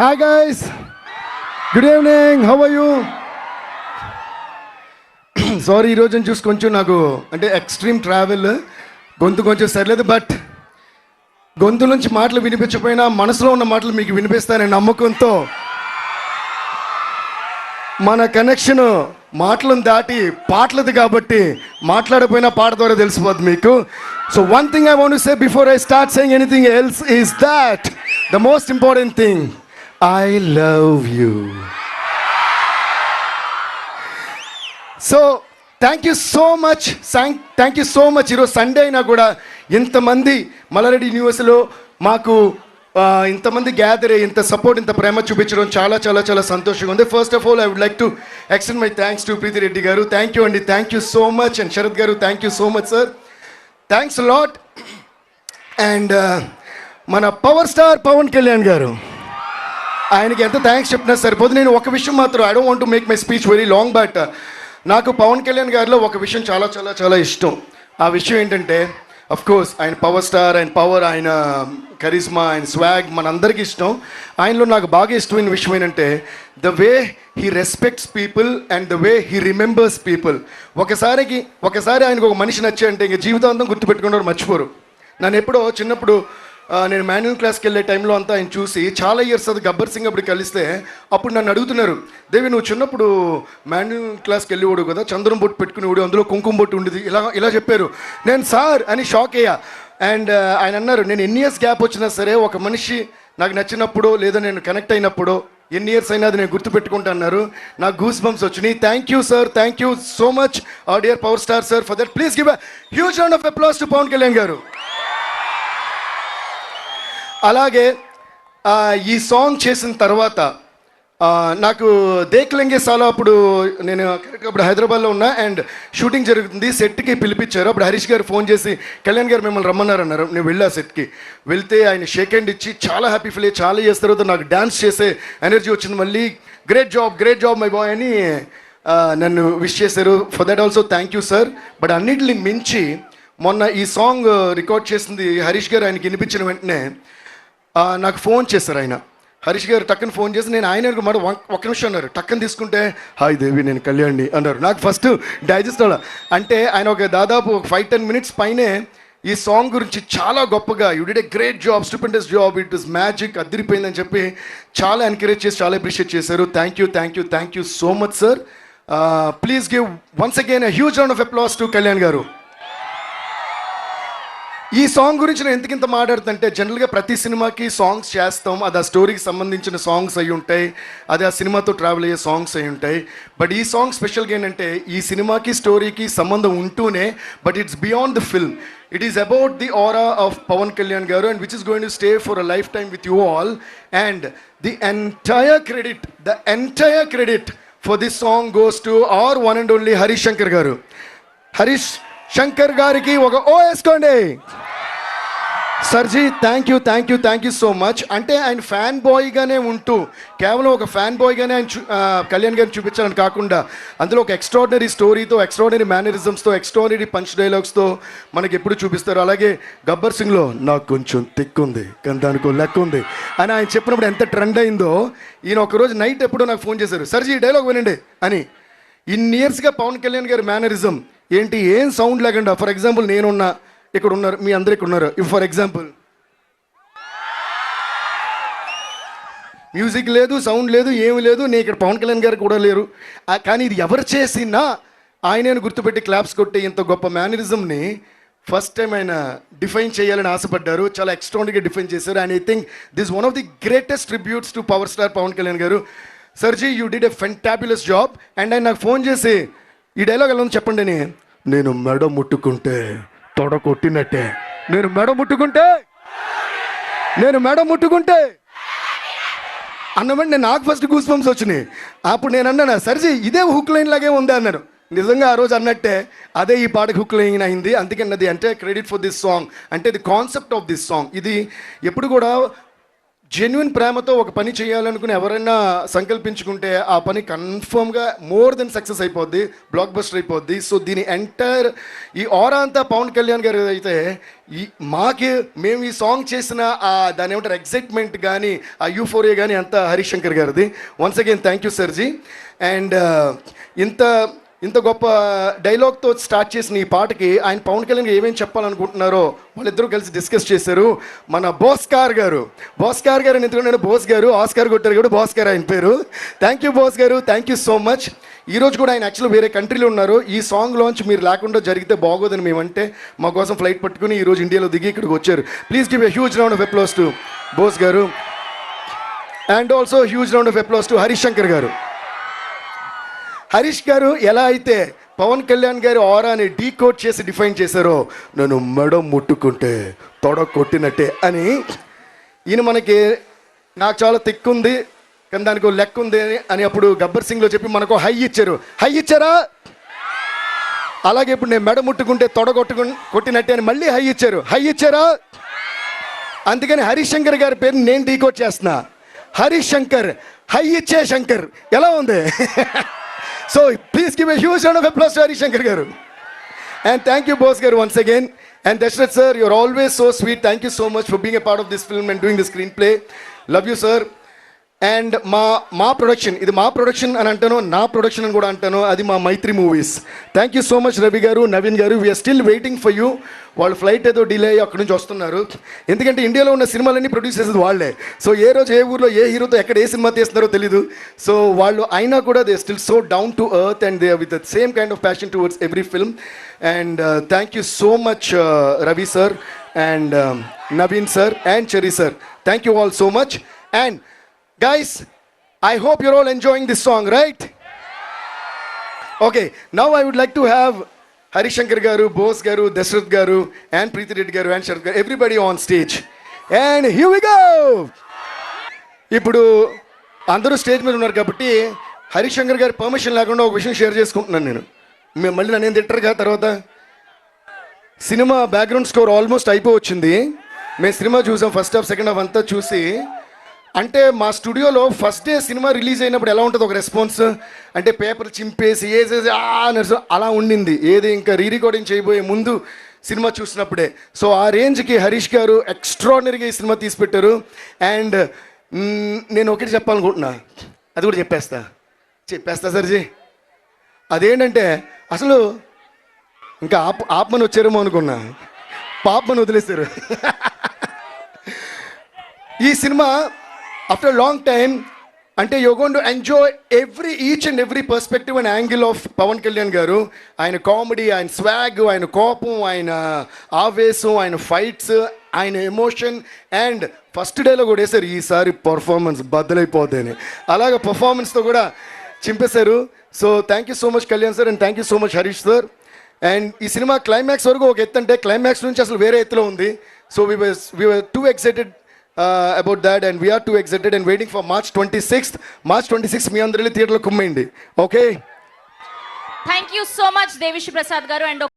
Hi guys, good evening, how are you? Sorry ఈరోజు చూసి కొంచెం నాకు అంటే ఎక్స్ట్రీమ్ ట్రావెల్ గొంతు కొంచెం సరిలేదు, బట్ గొంతు నుంచి మాటలు వినిపించకపోయినా మనసులో ఉన్న మాటలు మీకు వినిపిస్తానని నమ్మకంతో మన కనెక్షన్ మాటలను దాటి పాటలది కాబట్టి మాట్లాడకపోయినా పాట ద్వారా తెలిసిపోద్ది మీకు. So one thing I want to say before I start saying anything else is that the most important thing, I love you. So thank you so much. ఈరోజు సండే అయినా కూడా ఇంతమంది మల్లారెడ్డి యూనివర్సిటీలో మాకు ఇంతమంది గ్యాదర్ అయ్యి ఇంత సపోర్ట్, ఇంత ప్రేమ చూపించడం చాలా చాలా చాలా సంతోషంగా ఉంది. First of all I would like to extend my thanks to Preethi Reddy garu. Thank you అండి, thank you so much. And Sharath garu, thank you so much sir, thanks lot. And మన పవర్ స్టార్ పవన్ కళ్యాణ్ గారు, ఆయనకి ఎంత థ్యాంక్స్ చెప్పినా సరిపోదు. నేను ఒక విషయం మాత్రం, I don't want to make my speech very long, but నాకు పవన్ కళ్యాణ్ గారిలో ఒక విషయం చాలా చాలా చాలా ఇష్టం. ఆ విషయం ఏంటంటే, అఫ్ కోర్స్ ఆయన పవర్ స్టార్, ఆయన పవర్, ఆయన కరిస్మా, ఆయన స్వాగ్ మనందరికీ ఇష్టం. ఆయనలో నాకు బాగా ఇష్టమైన విషయం ఏంటంటే the way he respects people and the way he remembers people. ఒకసారి ఆయనకు ఒక మనిషి నచ్చాయంటే ఇంక జీవితాంతం గుర్తుపెట్టుకున్నారు, మర్చిపోరు. నన్ను ఎప్పుడో చిన్నప్పుడు నేను మాన్యువల్ క్లాస్కి వెళ్ళే టైంలో అంతా ఆయన చూసి చాలా ఇయర్స్ అది గబ్బర్ సింగ్ అప్పుడు కలిస్తే అప్పుడు నన్ను అడుగుతున్నారు, దేవి నువ్వు చిన్నప్పుడు మాన్యువల్ క్లాస్కి వెళ్ళేవాడు కదా, చంద్రం బొట్టు పెట్టుకునేవాడు, అందులో కుంకుమ బొట్టు ఉండేది, ఇలా చెప్పారు. నేను సార్ అని షాక్ అయ్యా. అండ్ ఆయన అన్నారు, నేను ఎన్ని ఇయర్స్ గ్యాప్ వచ్చినా సరే ఒక మనిషి నాకు నచ్చినప్పుడు లేదా నేను కనెక్ట్ అయినప్పుడు ఎన్ని ఇయర్స్ అయినా అది నేను గుర్తుపెట్టుకుంటా అన్నారు. నాకు గూస్ బంప్స్ వచ్చినాయి. Thank you sir, thank you so much our dear power star sir for that. Please give a huge round of applause to Pawan Kalyan garu. అలాగే ఈ సాంగ్ చేసిన తర్వాత నాకు దేక్లెంగే సాలా, అప్పుడు నేను అప్పుడు హైదరాబాద్లో ఉన్నా అండ్ షూటింగ్ జరుగుతుంది, సెట్కి పిలిపించారు. అప్పుడు హరీష్ గారు ఫోన్ చేసి కళ్యాణ్ గారు మిమ్మల్ని రమ్మన్నారన్నారు. నేను వెళ్ళా సెట్కి, వెళ్తే ఆయన షేక్ హ్యాండ్ ఇచ్చి చాలా హ్యాపీ ఫీల్ అయ్యి చాలా చేసిన తర్వాత నాకు డ్యాన్స్ చేసే ఎనర్జీ వచ్చింది. మళ్ళీ గ్రేట్ జాబ్ మై బాయ్ అని నన్ను విష్ చేశారు. For that also thank you sir. But అన్నిటిని మించి మొన్న ఈ సాంగ్ రికార్డ్ చేసింది హరీష్ గారు. ఆయనకి వినిపించిన వెంటనే నాకు ఫోన్ చేశారు ఆయన. హరీష్ గారు టక్కని ఫోన్ చేసి, నేను ఆయన మాట ఒక్క నిమిషం అన్నారు, టక్కని తీసుకుంటే హాయ్ దేవి నేను కళ్యాణ్ని అన్నారు. నాకు ఫస్ట్ డైజెస్ట్ అవ్వాలి. అంటే ఆయన ఒక దాదాపు 5-10 minutes పైనే ఈ సాంగ్ గురించి చాలా గొప్పగా, you did a great job, stupendous job, it is magic, అదిరిపోయిందని చెప్పి చాలా ఎంకరేజ్ చేసి చాలా అప్రిషియేట్ చేశారు. Thank you so much sir. Please give once again a huge round of applause to Kalyan garu. ఈ సాంగ్ గురించి నేను ఎందుకు ఇంత మాట్లాడుతుంటే, జనరల్గా ప్రతి సినిమాకి సాంగ్స్ చేస్తాం, అది ఆ స్టోరీకి సంబంధించిన సాంగ్స్ అయి ఉంటాయి, అది ఆ సినిమాతో ట్రావెల్ అయ్యే సాంగ్స్ అయి ఉంటాయి. బట్ ఈ సాంగ్ స్పెషల్గా ఏంటంటే ఈ సినిమాకి స్టోరీకి సంబంధం ఉంటూనే, but it's beyond the film. It is about the aura of Pawan Kalyan garu and which is going to stay for a lifetime with you all. And the entire credit for this song goes to our one and only Harish Shankar garu. Harish Shankar గారికి ఒక ఓ వేసుకోండి. Sir ji thank you so much. అంటే ఆయన fan బాయ్గానే ఉంటూ, కేవలం ఒక fan బాయ్గానే ఆయన కళ్యాణ్ గారిని చూపించాలని కాకుండా, అందులో ఒక ఎక్స్ట్రాడినరీ స్టోరీతో, ఎక్స్ట్రాడినరీ మేనరిజమ్స్తో, ఎక్స్ట్రాడినరీ పంచ్ డైలాగ్స్తో మనకి ఎప్పుడు చూపిస్తారు. అలాగే గబ్బర్ సింగ్లో నాకు కొంచెం తిక్కుంది కానీ దానికో లెక్క ఉంది అని ఆయన చెప్పినప్పుడు ఎంత ట్రెండ్ అయిందో, ఈయన ఒకరోజు నైట్ ఎప్పుడో నాకు ఫోన్ చేశారు, సర్జీ ఈ డైలాగ్ వినండి అని. ఇన్ని ఇయర్స్గా పవన్ కళ్యాణ్ గారి మేనరిజం ఏంటి, ఏం సౌండ్ లేకుండా, ఫర్ ఎగ్జాంపుల్ నేనున్నా, ఇక్కడ ఉన్నారు, మీ అందరు ఇక్కడ ఉన్నారు, ఫర్ ఎగ్జాంపుల్ మ్యూజిక్ లేదు, సౌండ్ లేదు, ఏమి లేదు, నేను ఇక్కడ పవన్ కళ్యాణ్ గారు కూడా లేరు, కానీ ఇది ఎవరు చేసినా ఆయనను గుర్తుపెట్టి క్లాప్స్ కొట్టి ఇంత గొప్ప మేనరిజంని ఫస్ట్ టైం ఆయన డిఫైన్ చేయాలని ఆశపడ్డారు. చాలా ఎక్స్ట్రాడినరీగా డిఫైన్ చేశారు. And I think this one of the greatest tributes to power star Pawan Kalyan garu. Sir ji you did a fantabulous job. And ఆయన నాకు ఫోన్ చేసి ఈ డైలాగ్ ఎలా ఉంది చెప్పండి అని, నేను మెడ ముట్టుకుంటే తొడ కొట్టినట్టే, నేను మెడ ముట్టుకుంటే అన్నమాట. నేను నాకు ఫస్ట్ గూస్ బంప్స్ వచ్చినాయి. అప్పుడు నేను అన్నాను, సర్జీ ఇదే హుక్ లైన్ లాగే ఉంది అన్నారు. నిజంగా ఆ రోజు అన్నట్టే అదే ఈ పాటకి హుక్ లైన్ అయింది. అందుకని అది అంటే క్రెడిట్ ఫర్ దిస్ సాంగ్, అంటే the concept of this song. ఇది ఎప్పుడు కూడా జెన్యున్ ప్రేమతో ఒక పని చేయాలనుకుని ఎవరైనా సంకల్పించుకుంటే ఆ పని కన్ఫర్మ్గా మోర్ దెన్ సక్సెస్ అయిపోద్ది, బ్లాక్ బస్టర్ అయిపోద్ది. సో దీని ఎంటైర్ ఈ ఆరా అంతా పవన్ కళ్యాణ్ గారు అయితే ఈ మేము ఈ సాంగ్ చేసిన దాని ఏమంటారు ఎక్సైట్మెంట్ కానీ ఆ యూఫోరియా కానీ అంతా హరీష్ శంకర్ గారిది. Once again thank you sir ji. And ఇంత గొప్ప డైలాగ్తో స్టార్ట్ చేసిన ఈ పాటకి ఆయన పవన్ కళ్యాణ్ ఏమేమి చెప్పాలనుకుంటున్నారో వాళ్ళిద్దరూ కలిసి డిస్కస్ చేశారు. మన బోస్కార్ గారు అని ఎందుకంటే బోస్ గారు ఆస్కార్ కొట్టారు కూడా బోస్కార్ ఆయన పేరు. థ్యాంక్ యూ బోస్ గారు, థ్యాంక్ యూ సో మచ్. ఈరోజు కూడా ఆయన యాక్చువల్లీ వేరే కంట్రీలో ఉన్నారు. ఈ సాంగ్ లాంచ్ మీరు లేకుండా జరిగితే బాగోదని మేమంటే మా కోసం ఫ్లైట్ పట్టుకుని ఈరోజు ఇండియాలో దిగి ఇక్కడికి వచ్చారు. Please give a huge round of applause to Bose garu and also huge round of applause to Harish Shankar garu. Harish గారు ఎలా అయితే పవన్ కళ్యాణ్ గారి ఆరాని డీకోడ్ చేసి డిఫైన్ చేశారో, నన్ను మెడ ముట్టుకుంటే తొడ కొట్టినట్టే అని ఈయన నాకు చాలా తిక్కుంది కానీ దానికి లెక్క ఉంది అని అప్పుడు గబ్బర్ సింగ్లో చెప్పి మనకు హై ఇచ్చారు. హై ఇచ్చారా? అలాగే ఇప్పుడు నేను మెడ ముట్టుకుంటే తొడ కొట్టినట్టే అని మళ్ళీ హై ఇచ్చారు. హై ఇచ్చారా? అందుకని హరీష్ శంకర్ గారి పేరు నేను డీకోడ్ చేస్తున్నా. హరీష్ శంకర్, హై ఇచ్చే శంకర్. ఎలా ఉంది? So please give a huge round of applause to Harish Shankar garu. And thank you boss garu once again. And Dashrath sir, you're always so sweet. Thank you so much for being a part of this film and doing the screenplay. Love you sir. And మా production, ఇది మా production అని అంటాను, నా production అని కూడా అంటాను, అది మా Mythri movies. Thank you so much Ravi garu, Naveen garu. We're still waiting for you. వాళ్ళు ఫ్లైట్ ఏదో డిలే అయ్యి అక్కడి నుంచి వస్తున్నారు. ఎందుకంటే ఇండియాలో ఉన్న సినిమాలన్నీ ప్రొడ్యూస్ చేసేది వాళ్ళే. సో ఏ రోజు ఏ ఊర్లో ఏ హీరోతో ఎక్కడ ఏ సినిమా తీస్తున్నారో తెలీదు. సో వాళ్ళు అయినా కూడా they still so down to earth and they with the same kind of passion towards every film. And thank you so much Ravi sir and Naveen sir and cherry sir. Thank you all so much. And guys, I hope you're all enjoying this song, right? Okay, now I would like to have Harish Shankar garu, Bose garu, Dashrath garu and Preeti Reddy garu and Sharath garu, everybody on stage. And here we go. ఇప్పుడు అందరూ stage మీద ఉన్నారు కాబట్టి హరీష్ శంకర్ గారి permission లేకుండా ఒక విషయం share చేసుకుంటున్నాను నేను. మళ్ళీ నన్ను తిట్టరుగా తర్వాత. సినిమా బ్యాక్గ్రౌండ్ స్కోర్ ఆల్మోస్ట్ అయిపోవచ్చింది. మేము సినిమా చూసాం, ఫస్ట్ హాఫ్ సెకండ్ హాఫ్ అంతా చూసి. అంటే మా స్టూడియోలో ఫస్ట్ డే సినిమా రిలీజ్ అయినప్పుడు ఎలా ఉంటుంది ఒక రెస్పాన్స్ అంటే పేపర్ చింపేసి వేసేసి అలా ఉండింది. ఏది ఇంకా రికార్డింగ్ చేయబోయే ముందు సినిమా చూసినప్పుడే. సో ఆ రేంజ్కి హరీష్ గారు ఎక్స్ట్రాడినరీగా ఈ సినిమా తీసి పెట్టారు. అండ్ నేను ఒకటి చెప్పాలనుకుంటున్నా, అది కూడా చెప్పేస్తా సర్జీ. అదేంటంటే అసలు ఇంకా ఆపమని వచ్చారేమో అనుకున్నా, పాపమని వదిలేశారు. ఈ cinema after a long time అంటే you're going to enjoy each and every perspective and angle of Pawan Kalyan గారు. ఆయన కామెడీ, ఆయన స్వాగ్, ఆయన కోపం, ఆయన ఆవేశం, ఆయన ఫైట్స్, ఆయన ఎమోషన్. అండ్ ఫస్ట్ డేలో కూడా వేశారు ఈసారి పర్ఫార్మెన్స్ బద్దలైపోద్దని. అలాగే పర్ఫార్మెన్స్తో కూడా చింపేశారు. So thank you so much Kalyan sir and thank you so much Harish sir. And ఈ సినిమా క్లైమాక్స్ వరకు ఒక ఎత్తు అంటే క్లైమాక్స్ నుంచి అసలు వేరే ఎత్తులో ఉంది. So we were too excited about that and we are too excited and waiting for March 26th మీ అందరూ థియేటర్లో కుమ్మేయండి. Okay, thank you so much Devi Sri Prasad గారు. అండ్